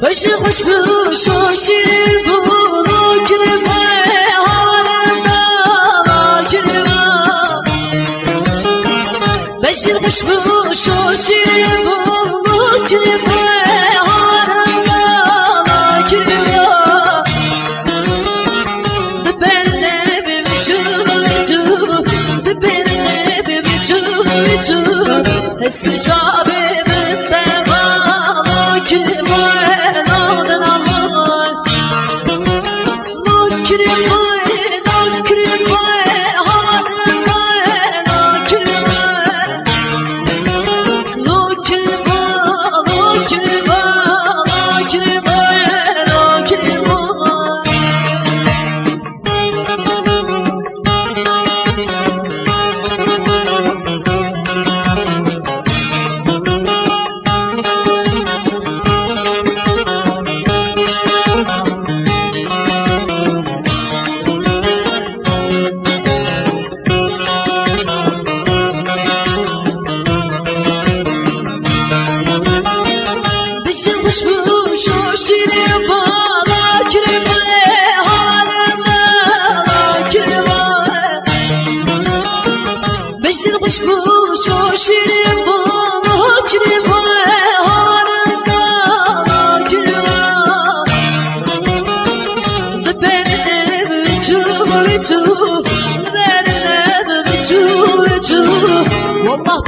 Başı kuşmuş o şirin bulu kirime havarında kirime. Başı kuşmuş o şirin bulu kirime havarında kirime. Diberne bir biçim diberne bir biçim Escabe bitte bana kirime nadın alay. No kirime no kirime havarında no kirime. No kirime no kirime no kirime no kirime. Başı kuşmuş o şirin bana kirime havarında kirime. Başı kuşmuş o şirin bana kirime havarında kirime. Diberne biçim diberne biçim. Wallah